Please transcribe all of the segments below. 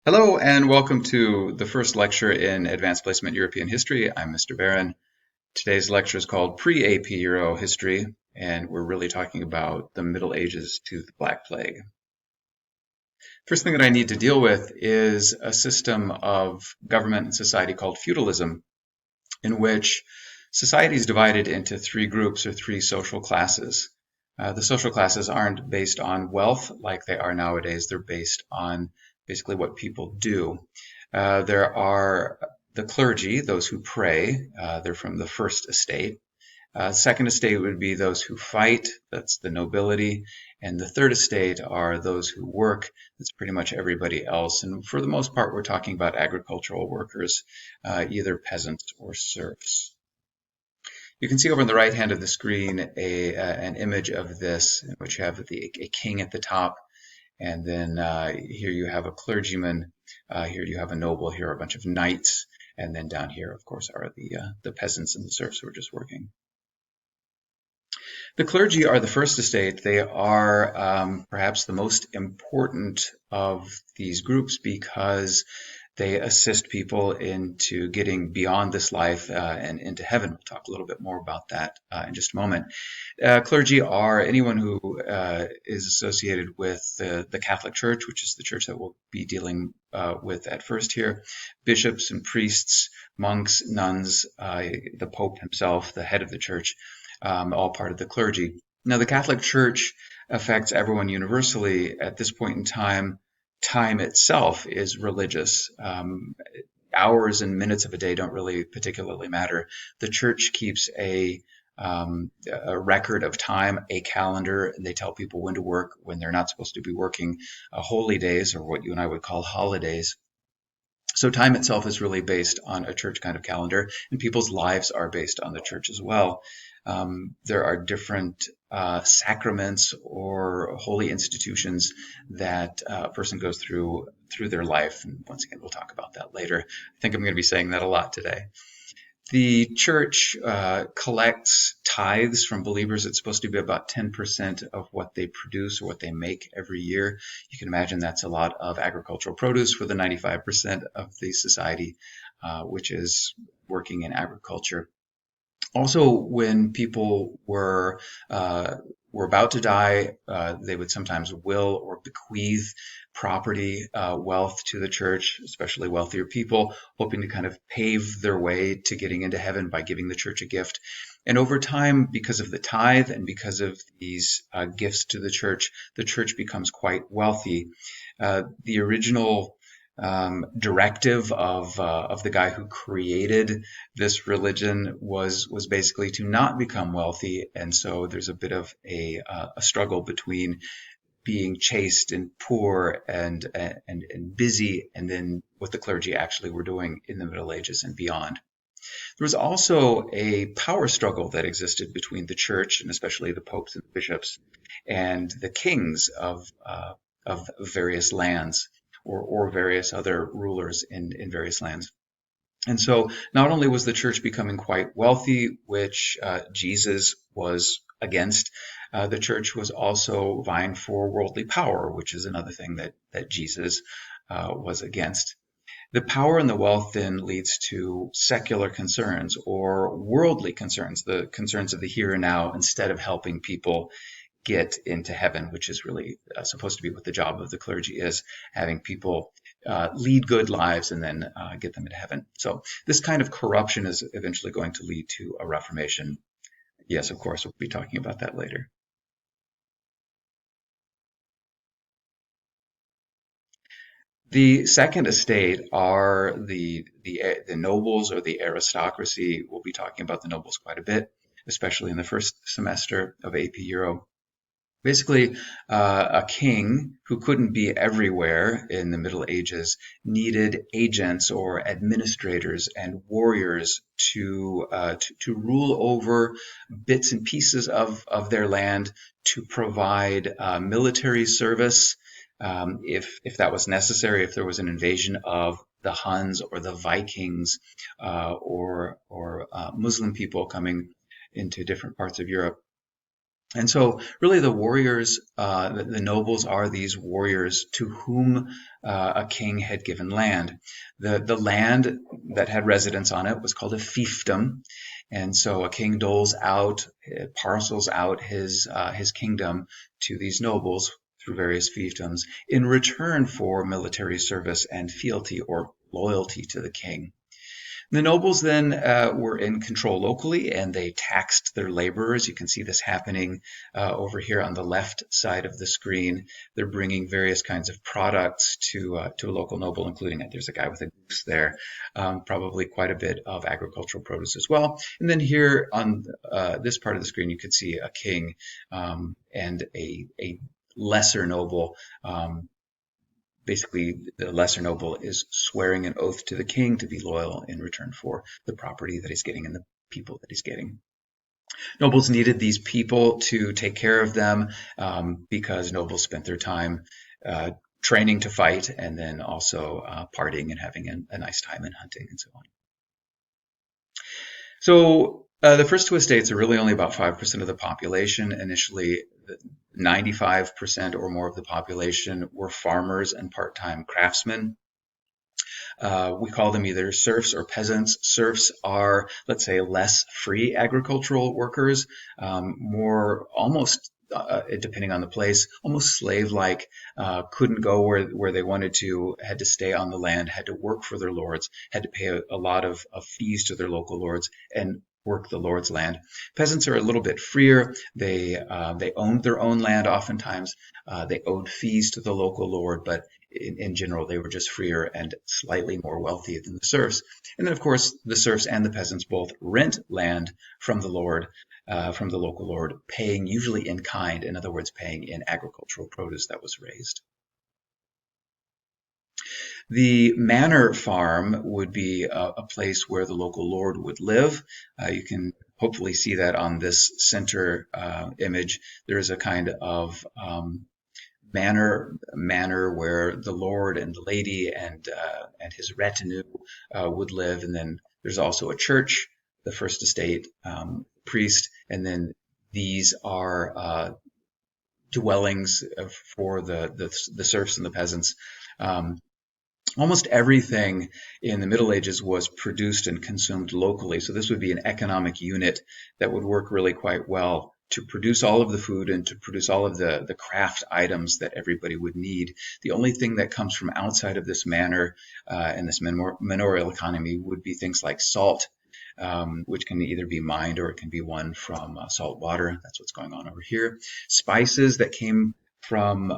Hello and welcome to the first lecture in Advanced Placement European History. I'm Mr. Barron. Today's lecture is called Pre-AP Euro History, and we're really talking about the Middle Ages to the Black Plague. First thing that I need to deal with is a system of government and society called feudalism, in which society is divided into three groups or three social classes. The social classes aren't based on wealth like they are nowadays. They're based on basically what people do. There are the clergy, those who pray. They're from the first estate. Second estate would be those who fight. That's the nobility. And the third estate are those who work. That's pretty much everybody else. And for the most part, we're talking about agricultural workers, either peasants or serfs. You can see over on the right hand of the screen an image of this, in which you have a king at the top, and then here you have a clergyman, here you have a noble, here are a bunch of knights, and then down here, of course, are the peasants and the serfs who are just working. The clergy are the first estate. They are perhaps the most important of these groups because they assist people into getting beyond this life and into heaven. We'll talk a little bit more about that in just a moment. Clergy are anyone who is associated with the Catholic Church, which is the church that we'll be dealing with at first here. Bishops and priests, monks, nuns, the Pope himself, the head of the church, all part of the clergy. Now, the Catholic Church affects everyone universally. At this point in time, time itself is religious. Hours and minutes of a day don't really particularly matter. The church keeps a record of time, a calendar, and they tell people when to work, when they're not supposed to be working, holy days, or what you and I would call holidays. So time itself is really based on a church kind of calendar, and people's lives are based on the church as well. There are different sacraments or holy institutions that a person goes through their life. And once again, we'll talk about that later. I think I'm going to be saying that a lot today. The church collects tithes from believers. It's supposed to be about 10% of what they produce or what they make every year. You can imagine that's a lot of agricultural produce for the 95% of the society, which is working in agriculture. Also, when people were about to die, they would sometimes will or bequeath property, wealth to the church, especially wealthier people, hoping to kind of pave their way to getting into heaven by giving the church a gift. And over time, because of the tithe and because of these gifts to the church becomes quite wealthy. The original directive of the guy who created this religion was basically to not become wealthy, and so there's a bit of a struggle between being chaste and poor and busy, and then what the clergy actually were doing in the Middle Ages and beyond. There was also a power struggle that existed between the church, and especially the popes and the bishops, and the kings of various lands, or various other rulers in various lands. And so not only was the church becoming quite wealthy, which Jesus was against, the church was also vying for worldly power, which is another thing that Jesus was against. The power and the wealth then leads to secular concerns or worldly concerns, the concerns of the here and now, instead of helping people get into heaven, which is really supposed to be what the job of the clergy is, having people lead good lives and then get them into heaven. So this kind of corruption is eventually going to lead to a reformation. Yes, of course, we'll be talking about that later. The second estate are the nobles or the aristocracy. We'll be talking about the nobles quite a bit, especially in the first semester of AP Euro. Basically, a king who couldn't be everywhere in the Middle Ages needed agents or administrators and warriors to rule over bits and pieces of their land, to provide military service if that was necessary, if there was an invasion of the Huns or the Vikings or Muslim people coming into different parts of Europe. And so, really, the warriors, the nobles are these warriors to whom a king had given land. The land that had residence on it was called a fiefdom, and so a king doles out, parcels out his kingdom to these nobles through various fiefdoms in return for military service and fealty or loyalty to the king. The nobles then were in control locally, and they taxed their laborers. You can see this happening over here on the left side of the screen. They're bringing various kinds of products to a local noble, including there's a guy with a goose there, probably quite a bit of agricultural produce as well. And then here on this part of the screen, you can see a king and a lesser noble. Basically, the lesser noble is swearing an oath to the king to be loyal in return for the property that he's getting and the people that he's getting. Nobles needed these people to take care of them because nobles spent their time training to fight and then also partying and having a nice time and hunting and so on. So the first two estates are really only about 5% of the population. Initially, 95% or more of the population were farmers and part-time craftsmen. We call them either serfs or peasants. Serfs are, let's say, less free agricultural workers, more almost, depending on the place, almost slave-like, couldn't go where they wanted to, had to stay on the land, had to work for their lords, had to pay a lot of fees to their local lords, and work the lord's land. Peasants are a little bit freer. They owned their own land oftentimes. They owed fees to the local lord, but in general, they were just freer and slightly more wealthy than the serfs. And then, of course, the serfs and the peasants both rent land from the lord, from the local lord, paying usually in kind, in other words, paying in agricultural produce that was raised. The manor farm would be a place where the local lord would live. You can hopefully see that on this center image. There is a kind of manor where the lord and the lady and his retinue would live, and then there's also a church, the first estate, priest, and then these are dwellings for the serfs and the peasants. Almost everything in the Middle Ages was produced and consumed locally. So this would be an economic unit that would work really quite well to produce all of the food and to produce all of the craft items that everybody would need. The only thing that comes from outside of this manor and this manorial economy would be things like salt, which can either be mined or it can be won from salt water. That's what's going on over here. Spices that came from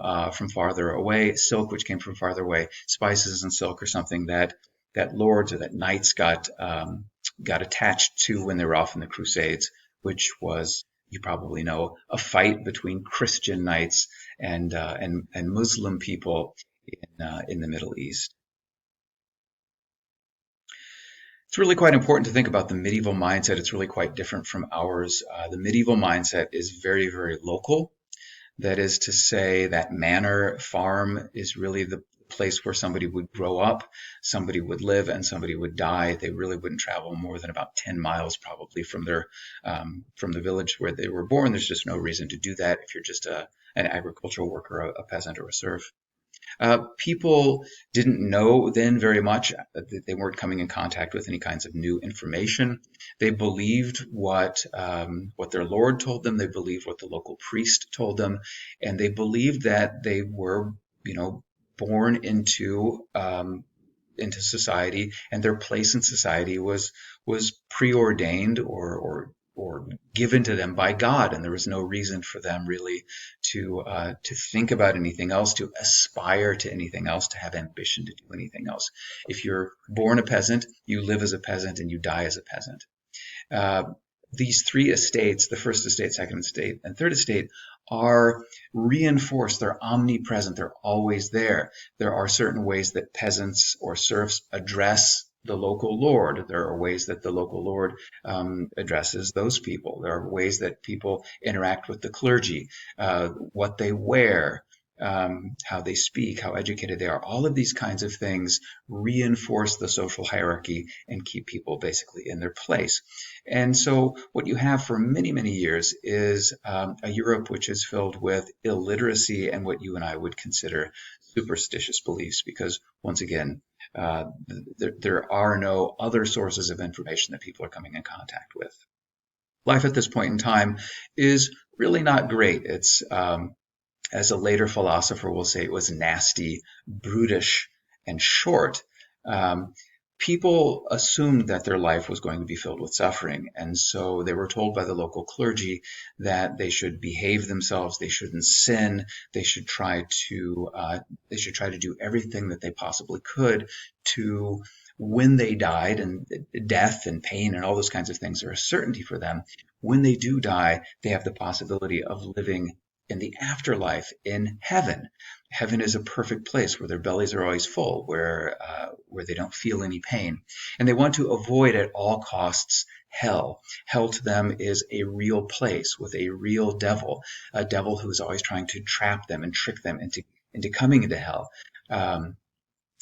farther away, silk which came from farther away. Spices and silk are something that lords or that knights got attached to when they were off in the Crusades, which was, you probably know, a fight between Christian knights and Muslim people in the Middle East. It's really quite important to think about the medieval mindset. It's really quite different from ours. The medieval mindset is very, very local. That is to say, that manor farm is really the place where somebody would grow up, somebody would live, and somebody would die. They really wouldn't travel more than about 10 miles probably from the village where they were born. There's just no reason to do that if you're just an agricultural worker, a peasant, or a serf. People didn't know then very much. They weren't coming in contact with any kinds of new information. They believed what their lord told them. They believed what the local priest told them, and they believed that they were, born into society, and their place in society was preordained or given to them by God, and there was no reason for them really to think about anything else, to aspire to anything else, to have ambition to do anything else. If you're born a peasant, you live as a peasant and you die as a peasant. These three estates, the first estate, second estate, and third estate, are reinforced. They're omnipresent. They're always there. There are certain ways that peasants or serfs address the local lord. There are ways that the local lord addresses those people. There are ways that people interact with the clergy, what they wear, how they speak, how educated they are. All of these kinds of things reinforce the social hierarchy and keep people basically in their place. And so what you have for many, many years is a Europe which is filled with illiteracy and what you and I would consider superstitious beliefs, because once again, there are no other sources of information that people are coming in contact with. Life at this point in time is really not great. It's, as a later philosopher will say, it was nasty, brutish, and short. People assumed that their life was going to be filled with suffering, and so they were told by the local clergy that they should behave themselves, they shouldn't sin, they should try to do everything that they possibly could to, when they died, and death and pain and all those kinds of things are a certainty for them. When they do die, they have the possibility of living in the afterlife in heaven. Heaven is a perfect place where their bellies are always full, where they don't feel any pain. And they want to avoid at all costs hell. Hell to them is a real place with a real devil, a devil who is always trying to trap them and trick them into coming into hell.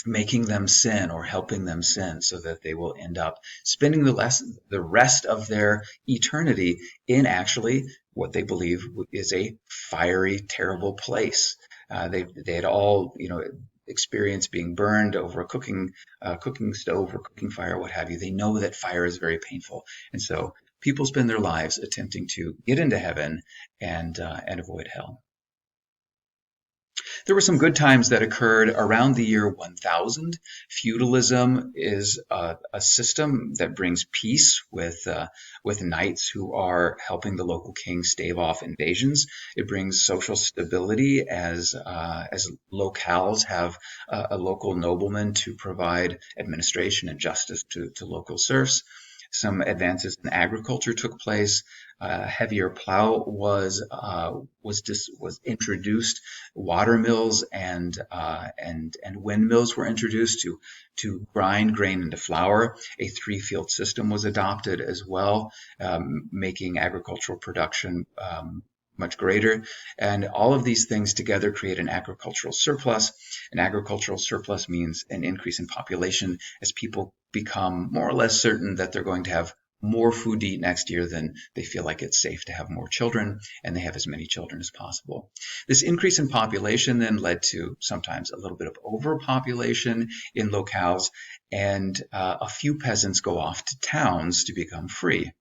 Making them sin or helping them sin so that they will end up spending the rest of their eternity in actually what they believe is a fiery, terrible place. They had all, experienced being burned over a cooking stove or cooking fire, what have you. They know that fire is very painful, and so people spend their lives attempting to get into heaven and avoid hell. There were some good times that occurred around the year 1000. Feudalism is a system that brings peace with knights who are helping the local king stave off invasions. It brings social stability as locales have a local nobleman to provide administration and justice to local serfs. Some advances in agriculture took place. Heavier plow was introduced. Water mills and windmills were introduced to grind grain into flour. A three-field system was adopted as well, making agricultural production much greater. And all of these things together create an agricultural surplus. An agricultural surplus means an increase in population as people become more or less certain that they're going to have more food to eat next year than they feel like it's safe to have more children, and they have as many children as possible. This increase in population then led to sometimes a little bit of overpopulation in locales, and a few peasants go off to towns to become free.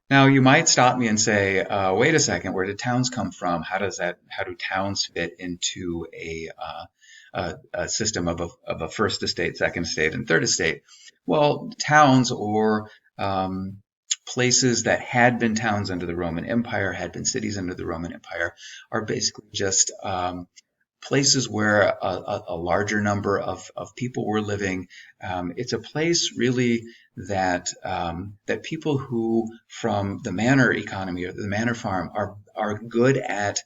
Now, you might stop me and say, wait a second, where did towns come from? How do towns fit into a system of a first estate, second estate, and third estate? Well, towns, or places that had been towns under the Roman Empire, had been cities under the Roman Empire, are basically just places where a larger number of people were living. It's a place really that people who, from the manor economy or the manor farm, are good at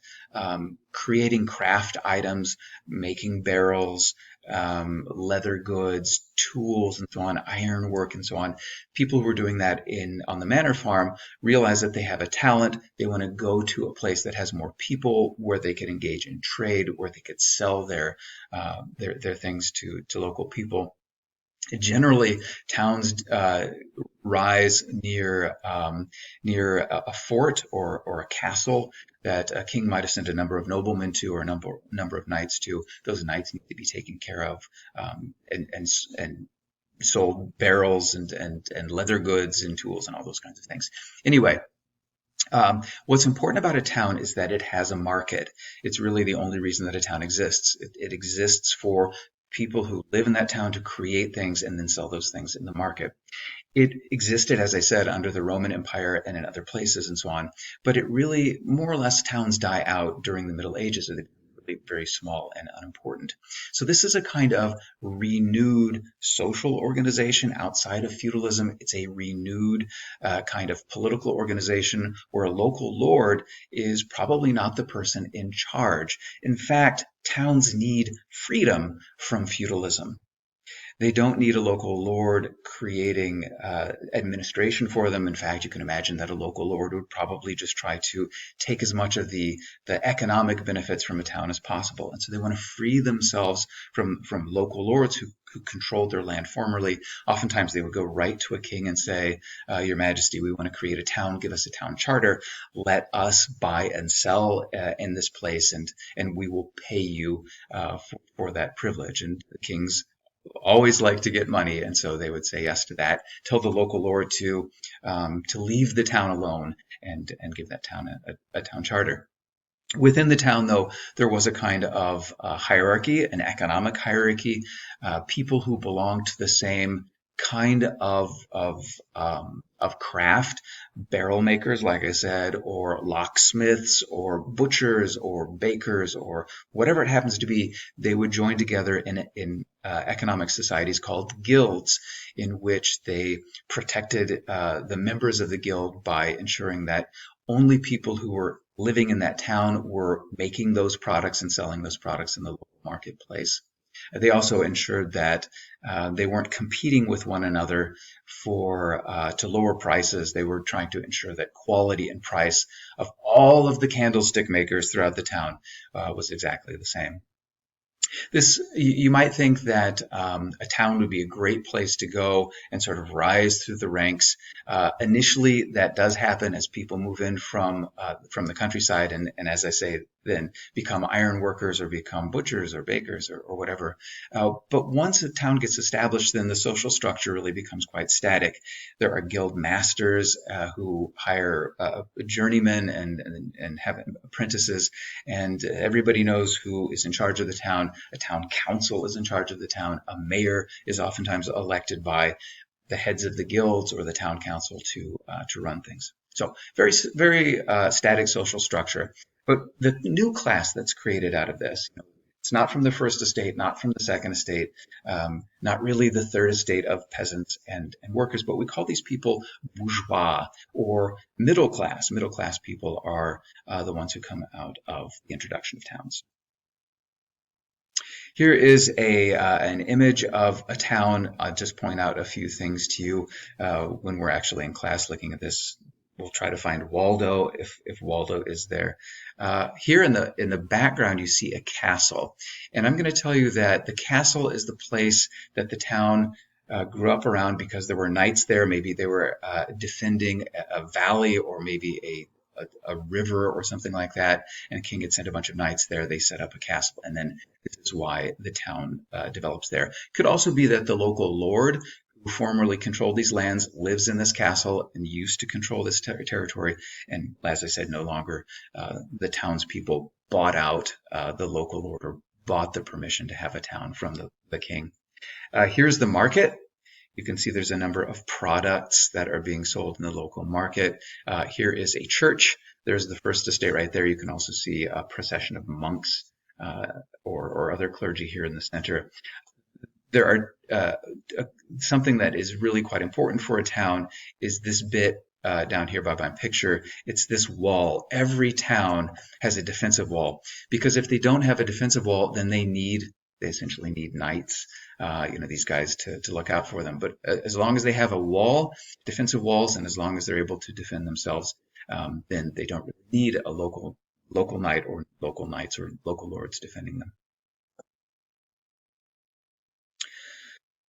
creating craft items, making barrels, leather goods, tools, and so on, ironwork, and so on. People who are doing that on the manor farm realize that they have a talent. They want to go to a place that has more people, where they could engage in trade, where they could sell their things to local people. Generally, towns rise near a fort or a castle that a king might have sent a number of noblemen to, or a number of knights to. Those knights need to be taken care of, and sold barrels and leather goods and tools and all those kinds of things. Anyway, what's important about a town is that it has a market. It's really the only reason that a town exists. It exists for people who live in that town to create things and then sell those things in the market. It existed, as I said, under the Roman Empire and in other places and so on, but it really, more or less, towns die out during the Middle Ages. They become very small and unimportant. So this is a kind of renewed social organization outside of feudalism. It's a renewed kind of political organization where a local lord is probably not the person in charge. In fact, towns need freedom from feudalism. They don't need a local lord creating administration for them. In fact, you can imagine that a local lord would probably just try to take as much of the economic benefits from a town as possible. And so they want to free themselves from local lords who controlled their land formerly. Oftentimes they would go right to a king and say, Your Majesty, we want to create a town, give us a town charter, let us buy and sell in this place, and we will pay you for that privilege. And the kings always like to get money, and so they would say yes to that. Tell the local lord to leave the town alone and give that town a town charter. Within the town, though, there was a kind of hierarchy, an economic hierarchy. People who belonged to the same kind of craft, barrel makers, like I said, or locksmiths, or butchers, or bakers, or whatever it happens to be, they would join together in economic societies called guilds, in which they protected the members of the guild by ensuring that only people who were living in that town were making those products and selling those products in the local marketplace. They also ensured that they weren't competing with one another to lower prices. They were trying to ensure that quality and price of all of the candlestick makers throughout the town was exactly the same. You might think that a town would be a great place to go and sort of rise through the ranks. Initially, that does happen as people move in from the countryside, and as I say, then become iron workers or become butchers or bakers or whatever. But once a town gets established, then the social structure really becomes quite static. There are guild masters who hire journeymen and have apprentices, and everybody knows who is in charge of the town. A town council is in charge of the town. A mayor is oftentimes elected by the heads of the guilds or the town council to run things. So very static social structure. But the new class that's created out of this, it's not from the first estate, not from the second estate, not really the third estate of peasants and workers, but we call these people bourgeois or middle class. Middle class people are the ones who come out of the introduction of towns. Here is an image of a town. I'll just point out a few things to you when we're actually in class looking at this. We'll try to find Waldo if Waldo is there. Here in the background, you see a castle, and I'm going to tell you that the castle is the place that the town grew up around because there were knights there. Maybe they were defending a valley or maybe a river or something like that, and a king had sent a bunch of knights there. They set up a castle, and then this is why the town develops there. Could also be that the local lord who formerly controlled these lands lives in this castle and used to control this territory, and as I said, no longer. The townspeople bought out the local lord or bought the permission to have a town from the king. Here's the market. You can see there's a number of products that are being sold in the local market. Here is a church. There's the first estate right there. You can also see a procession of monks or other clergy here in the center. There are something that is really quite important for a town is this bit down here by my picture. It's this wall. Every town has a defensive wall, because if they don't have a defensive wall, then they essentially need knights, these guys to look out for them. But as long as they have a wall, defensive walls, and as long as they're able to defend themselves, then they don't really need a local knight or local knights or local lords defending them.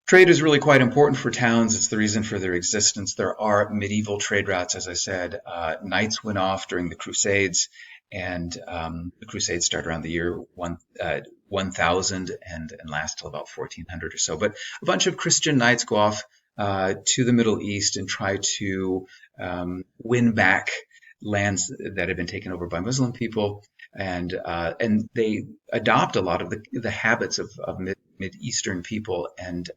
Trade is really quite important for towns. It's the reason for their existence. There are medieval trade routes, as I said. Knights went off during the Crusades, and the Crusades started around the year 1000 and last till about 1400 or so. But a bunch of Christian knights go off to the Middle East and try to win back lands that had been taken over by Muslim people, and they adopt a lot of the habits of Mid-Eastern people and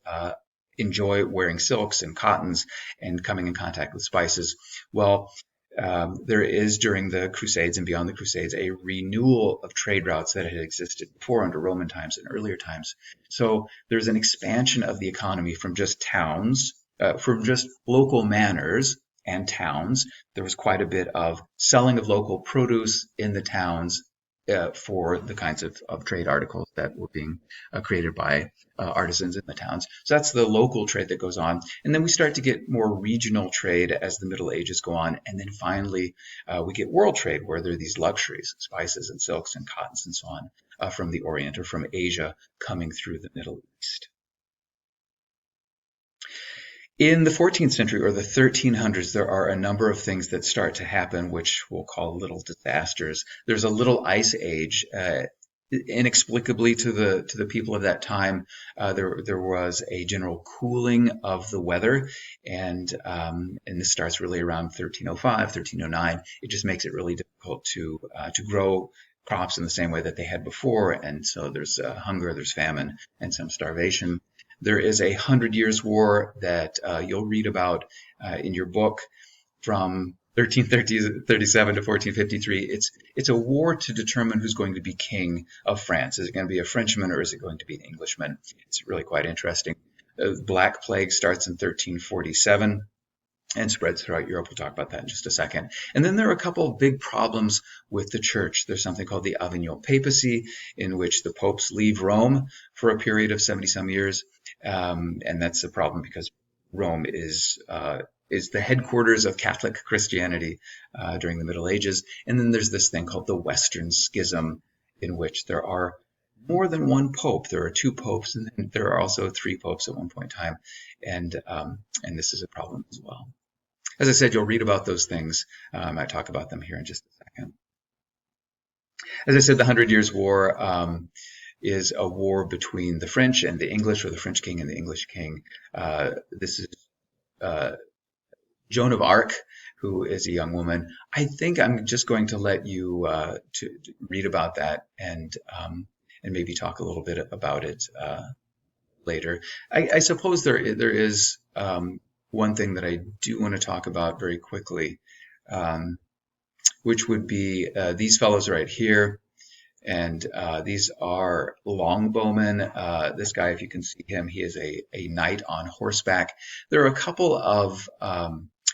enjoy wearing silks and cottons and coming in contact with spices. Well, there is, during the Crusades and beyond the Crusades, a renewal of trade routes that had existed before under Roman times and earlier times. So there's an expansion of the economy from just towns, from just local manors and towns. There was quite a bit of selling of local produce in the towns, for the kinds of trade articles that were being created by artisans in the towns. So that's the local trade that goes on. And then we start to get more regional trade as the Middle Ages go on. And then finally, we get world trade, where there are these luxuries, spices and silks and cottons and so on, from the Orient or from Asia coming through the Middle East. In the 14th century or the 1300s, there are a number of things that start to happen, which we'll call little disasters. There's a little ice age. Inexplicably to the people of that time, there was a general cooling of the weather, and this starts really around 1305, 1309. It just makes it really difficult to grow crops in the same way that they had before, and so there's hunger, there's famine, and some starvation. There is a 100 Years' War that you'll read about in your book from 1337 to 1453. It's a war to determine who's going to be king of France. Is it going to be a Frenchman or is it going to be an Englishman? It's really quite interesting. The Black Plague starts in 1347 and spreads throughout Europe. We'll talk about that in just a second. And then there are a couple of big problems with the church. There's something called the Avignon Papacy, in which the popes leave Rome for a period of 70-some years. And that's a problem because Rome is the headquarters of Catholic Christianity during the Middle Ages. And then there's this thing called the Western Schism, in which there are more than one pope. There are two popes, and then there are also three popes at one point in time. And this is a problem as well. As I said, you'll read about those things. I might talk about them here in just a second. As I said, the 100 Years' War is a war between the French and the English, or the French king and the English king. This is Joan of Arc, who is a young woman. I think I'm just going to let you to read about that and maybe talk a little bit about it later. I suppose there is one thing that I do want to talk about very quickly, which would be these fellows right here. And these are longbowmen. This guy, if you can see him, he is a knight on horseback. There are a couple of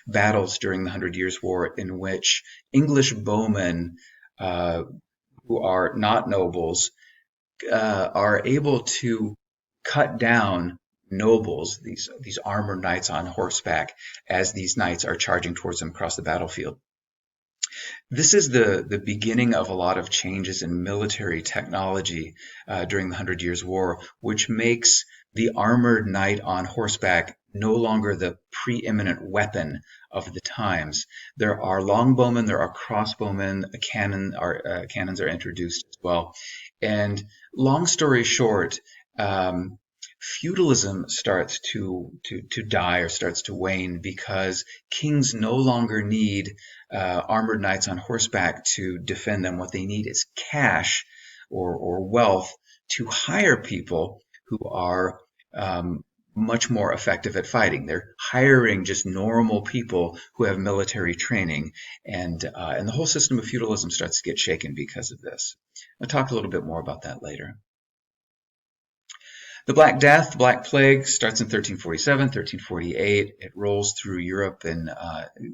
battles during the 100 Years' War in which English bowmen, who are not nobles, are able to cut down nobles, these armored knights on horseback, as these knights are charging towards them across the battlefield. This is the beginning of a lot of changes in military technology during the 100 Years' War, which makes the armored knight on horseback no longer the preeminent weapon of the times. There are longbowmen, there are crossbowmen, cannons are introduced as well. And long story short, feudalism starts to die or starts to wane because kings no longer need armored knights on horseback to defend them. What they need is cash or wealth to hire people who are much more effective at fighting. They're hiring just normal people who have military training, and the whole system of feudalism starts to get shaken because of this. I'll talk a little bit more about that later. The Black Death, the Black Plague, starts in 1347, 1348. It rolls through Europe and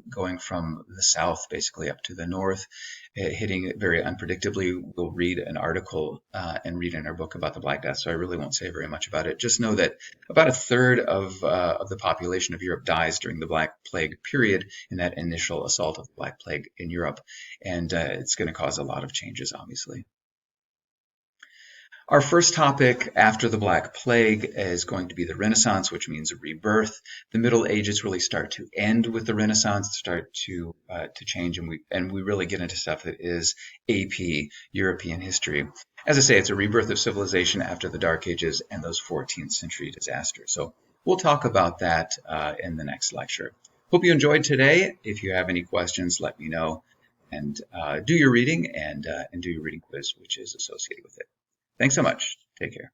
going from the south basically up to the north, hitting it very unpredictably. We'll read an article and read in our book about the Black Death, so I really won't say very much about it. Just know that about a third of the population of Europe dies during the Black Plague period in that initial assault of the Black Plague in Europe, and it's going to cause a lot of changes, obviously. Our first topic after the Black Plague is going to be the Renaissance, which means a rebirth. The Middle Ages really start to end with the Renaissance, start to change, and we really get into stuff that is AP, European history. As I say, it's a rebirth of civilization after the Dark Ages and those 14th century disasters. So we'll talk about that in the next lecture. Hope you enjoyed today. If you have any questions, let me know, and do your reading and do your reading quiz, which is associated with it. Thanks so much. Take care.